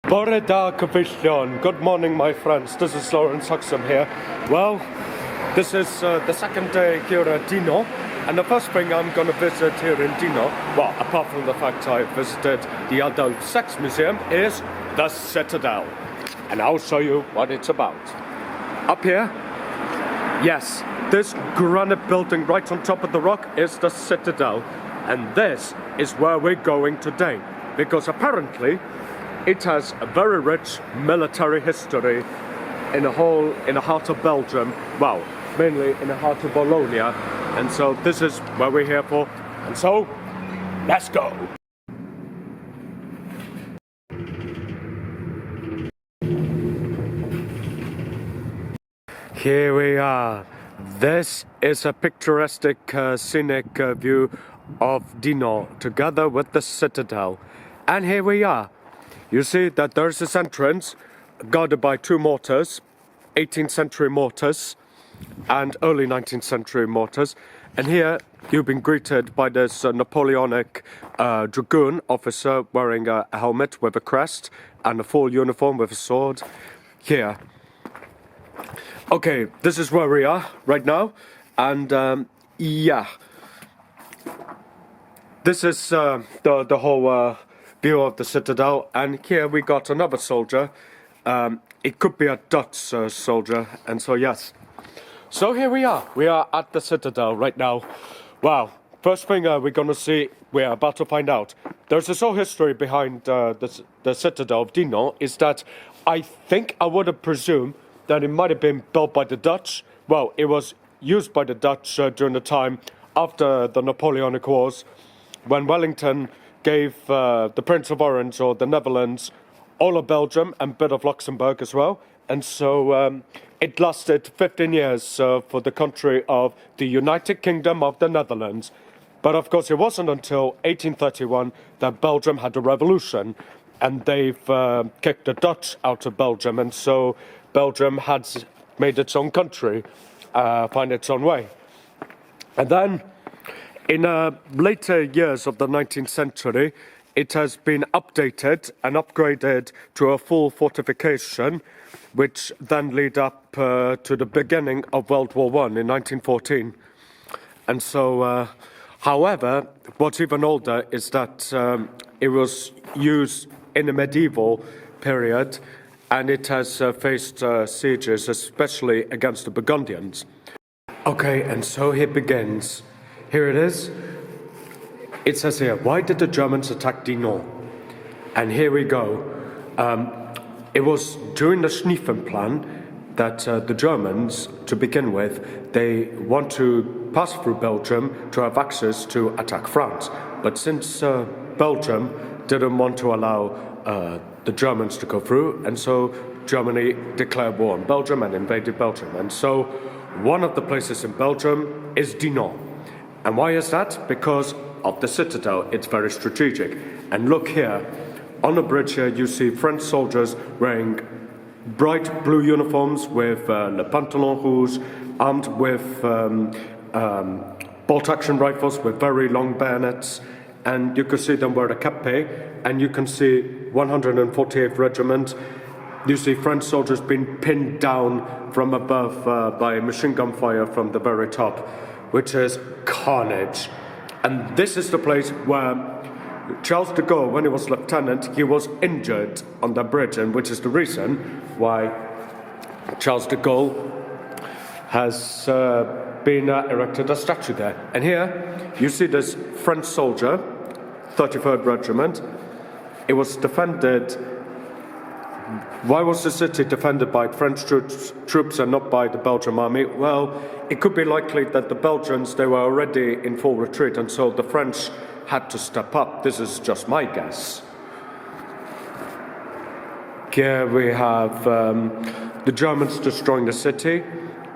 Bore da cyfeillion. Good morning, my friends. This is Lawrence Huxham here. Well, this is the second day here at Dinant, and the first thing I'm going to visit here in Dinant, well, apart from the fact I visited the Adult Sex Museum, is the Citadel. And I'll show you what it's about. Up here, yes, this granite building right on top of the rock is the Citadel. And this is where we're going today, because apparently it has a very rich military history in the heart of Belgium, well, mainly in the heart of Walonia, and so this is where we're here for, and so, let's go! Here we are. This is a picturesque, scenic view of Dinant, together with the Citadel, and here we are. You see that there's this entrance guarded by two mortars, 18th century mortars and early 19th century mortars. And here you've been greeted by this Napoleonic dragoon officer wearing a helmet with a crest and a full uniform with a sword. Here. Okay, this is where we are right now. And yeah, this is the whole view of the Citadel, and here we got another soldier. It could be a Dutch soldier, and so yes. So here we are at the Citadel right now. Wow, first thing we're gonna see, we're about to find out. There's this whole history behind the Citadel of Dinant, is that I think I would have presumed that it might have been built by the Dutch. Well, it was used by the Dutch during the time after the Napoleonic Wars, when Wellington gave the Prince of Orange, or the Netherlands, all of Belgium and a bit of Luxembourg as well. And so it lasted 15 years for the country of the United Kingdom of the Netherlands. But of course it wasn't until 1831 that Belgium had a revolution, and they've kicked the Dutch out of Belgium, and so Belgium had made its own country, find its own way. And then in later years of the 19th century, it has been updated and upgraded to a full fortification, which then led up to the beginning of World War I in 1914. And so, however, what's even older is that it was used in the medieval period, and it has faced sieges, especially against the Burgundians. Okay, and so it begins. Here it is. It says here, why did the Germans attack Dinant? And here we go. It was during the Schlieffen Plan that the Germans, to begin with, they want to pass through Belgium to have access to attack France. But since Belgium didn't want to allow the Germans to go through, and so Germany declared war on Belgium and invaded Belgium. And so one of the places in Belgium is Dinant. And why is that? Because of the Citadel. It's very strategic. And look here, on the bridge here you see French soldiers wearing bright blue uniforms with le pantalon rouge, armed with bolt-action rifles with very long bayonets. And you can see them wear a cape, and you can see 148th Regiment. You see French soldiers being pinned down from above by machine gun fire from the very top, which is carnage. And this is the place where Charles de Gaulle, when he was lieutenant, he was injured on the bridge, and which is the reason why Charles de Gaulle has been erected a statue there. And here you see this French soldier, 33rd Regiment. It was defended. Why was the city defended by French troops and not by the Belgian army? Well, it could be likely that the Belgians, they were already in full retreat, and so the French had to step up. This is just my guess. Here we have the Germans destroying the city,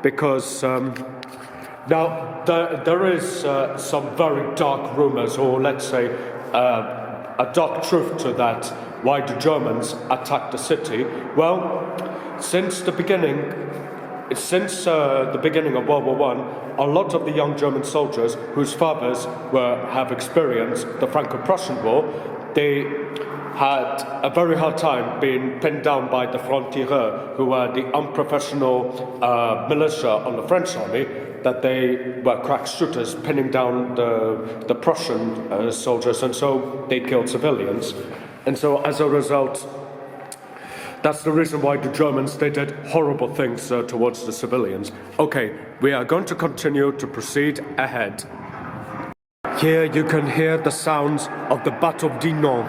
because now there is some very dark rumors, or let's say a dark truth to that, why the Germans attacked the city. Well, since the beginning since the beginning of World War One, a lot of the young German soldiers whose fathers have experienced the Franco-Prussian War, they had a very hard time being pinned down by the Frontières, who were the unprofessional militia on the French army, that they were crack shooters pinning down the Prussian soldiers, and so they killed civilians. And so as a result, that's the reason why the Germans, they did horrible things towards the civilians. Okay, we are going to continue to proceed ahead. Here you can hear the sounds of the Battle of Dinant,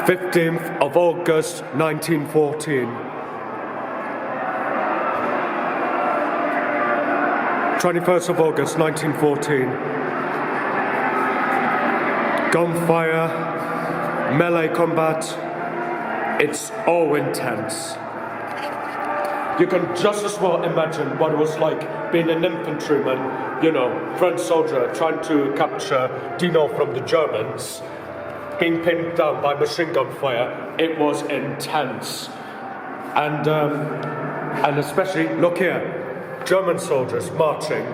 15th of August, 1914. 21st of August, 1914. Gunfire, melee combat. It's all intense. You can just as well imagine what it was like being an infantryman, you know, French soldier trying to capture Dinant from the Germans, being pinned down by machine gun fire. It was intense. And especially, look here, German soldiers marching,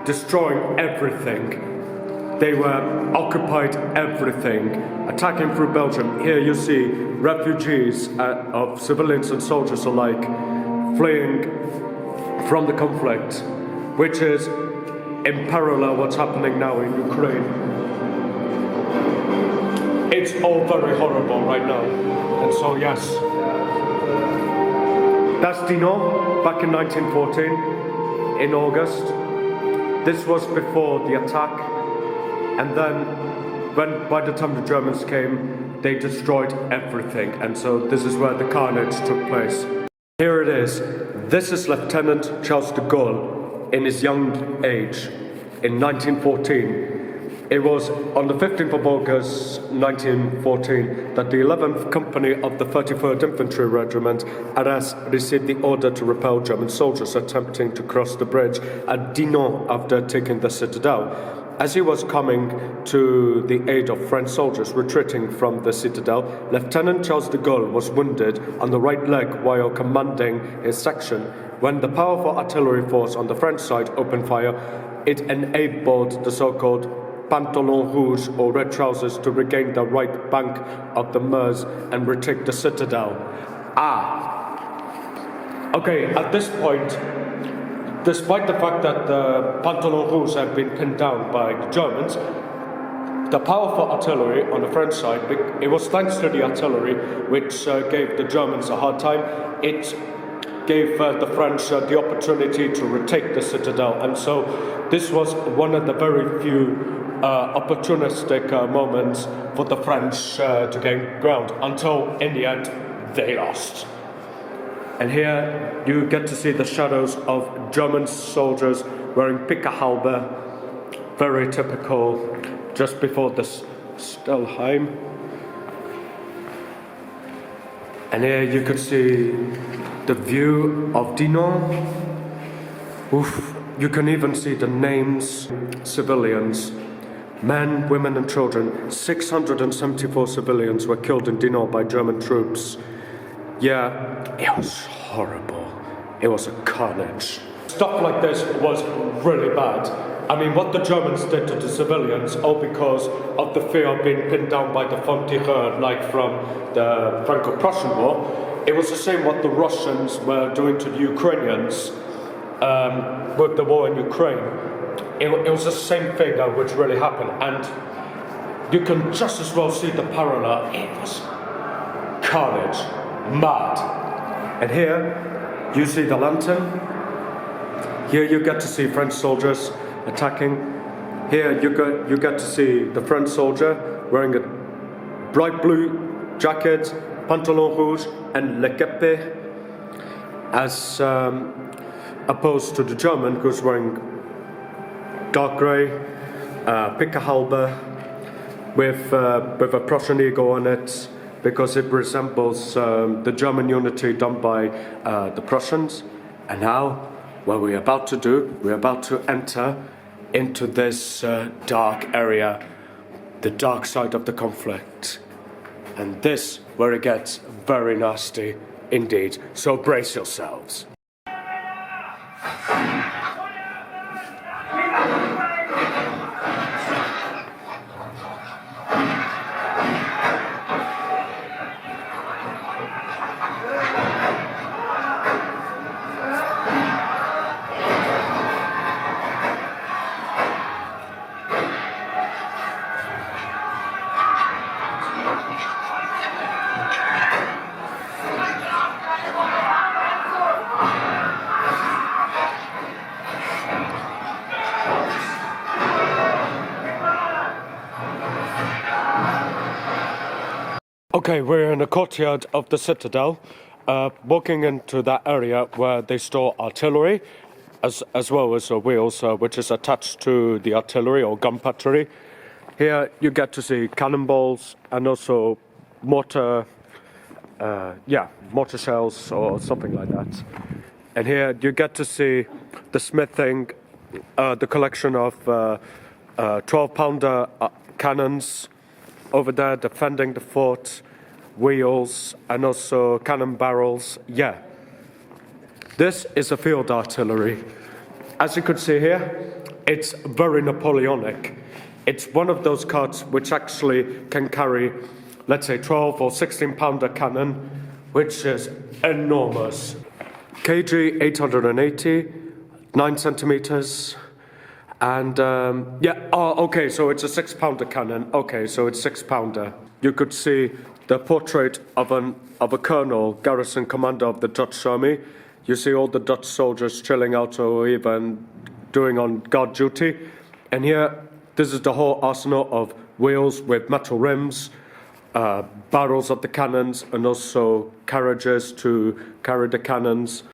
destroying everything. They were occupied everything, attacking through Belgium. Here you see refugees of civilians and soldiers alike fleeing from the conflict, which is in parallel what's happening now in Ukraine. It's all very horrible right now. And so yes, that's Dinant back in 1914 in August. This was before the attack. And then, by the time the Germans came, they destroyed everything. And so this is where the carnage took place. Here it is. This is Lieutenant Charles de Gaulle in his young age in 1914. It was on the 15th of August 1914 that the 11th Company of the 33rd Infantry Regiment Arras received the order to repel German soldiers attempting to cross the bridge at Dinant after taking the citadel. As he was coming to the aid of French soldiers retreating from the citadel, Lieutenant Charles de Gaulle was wounded on the right leg while commanding his section. When the powerful artillery force on the French side opened fire, it enabled the so-called Pantalon Rouge or Red Trousers to regain the right bank of the Meuse and retake the citadel. Okay, at this point, despite the fact that the Pantalon Rouge had been pinned down by the Germans, the powerful artillery on the French side, it was thanks to the artillery which gave the Germans a hard time. It gave the French the opportunity to retake the citadel, and so this was one of the very few opportunistic moments for the French to gain ground, until in the end they lost. And here you get to see the shadows of German soldiers wearing Pickerhaube, very typical, just before the Stelheim. And here you could see the view of Dinant. Oof, you can even see the names, civilians, men, women and children. 674 civilians were killed in Dinant by German troops. Yeah, it was horrible. It was a carnage. Stuff like this was really bad. I mean, what the Germans did to the civilians, all because of the fear of being pinned down by the Frontières, like from the Franco-Prussian War. It was the same what the Russians were doing to the Ukrainians with the war in Ukraine. It was the same thing which really happened, and you can just as well see the parallel. It was carnage. Mad. And here you see the lantern. Here you get to see French soldiers attacking. Here you get to see the French soldier wearing a bright blue jacket, pantalon rouge and le keppe, as opposed to the German who's wearing dark grey, Pickerhaube with a Prussian eagle on it, because it resembles the German unity done by the Prussians. And now, what we're about to do, we're about to enter into this dark area, the dark side of the conflict. And this, where it gets very nasty indeed. So brace yourselves. Okay, we're in the courtyard of the citadel, walking into that area where they store artillery, as well as wheels, which is attached to the artillery or gun battery. Here you get to see cannonballs and also mortar shells or something like that. And here you get to see the smithing, the collection of 12-pounder cannons over there defending the fort, wheels, and also cannon barrels. Yeah, this is a field artillery. As you could see here, it's very Napoleonic. It's one of those carts which actually can carry, let's say, 12 or 16-pounder cannon, which is enormous. KG 880, 9 centimeters. And okay, so it's a 6-pounder cannon. Okay, so it's 6-pounder. You could see the portrait of a colonel, garrison commander of the Dutch army. You see all the Dutch soldiers chilling out or even doing on guard duty. And here, this is the whole arsenal of wheels with metal rims, barrels of the cannons, and also carriages to carry the cannons.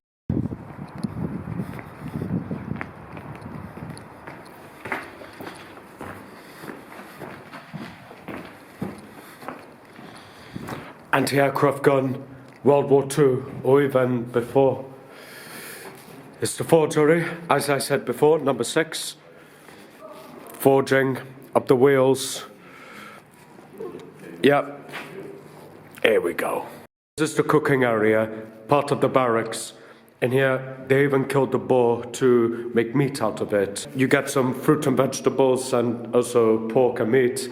Anti-aircraft gun, World War II, or even before. It's the forgery, as I said before, number 6. Forging up the wheels. Yep. Here we go. This is the cooking area, part of the barracks. And here, they even killed the boar to make meat out of it. You get some fruit and vegetables and also pork and meat.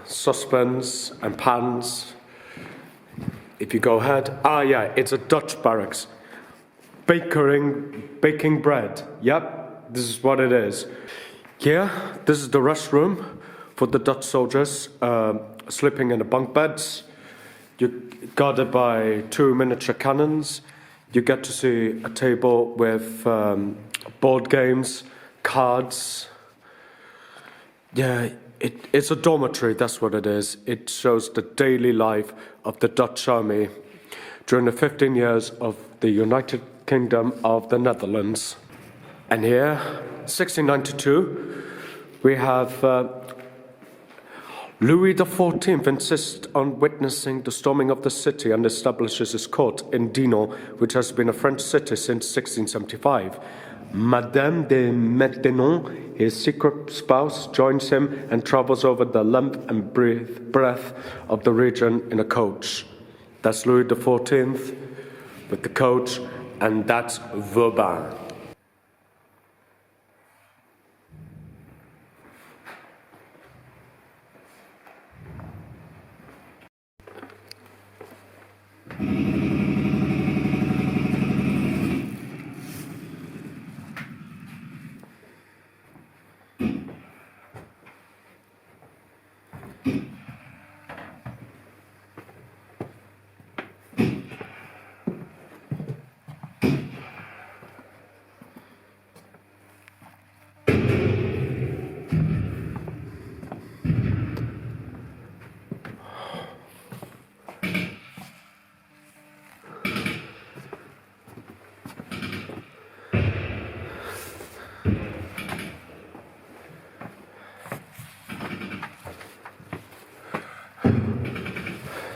Saucepans and pans. If you go ahead, it's a Dutch barracks. Baking bread. Yep, this is what it is. Here, this is the restroom for the Dutch soldiers sleeping in the bunk beds. You're guarded by 2 miniature cannons. You get to see a table with board games, cards. Yeah. It's a dormitory, that's what it is. It shows the daily life of the Dutch army during the 15 years of the United Kingdom of the Netherlands. And here, 1692, we have Louis XIV insists on witnessing the storming of the city and establishes his court in Dinant, which has been a French city since 1675. Madame de Maintenon, his secret spouse, joins him and travels over the length and breadth of the region in a coach. That's Louis XIV with the coach, and that's Vauban.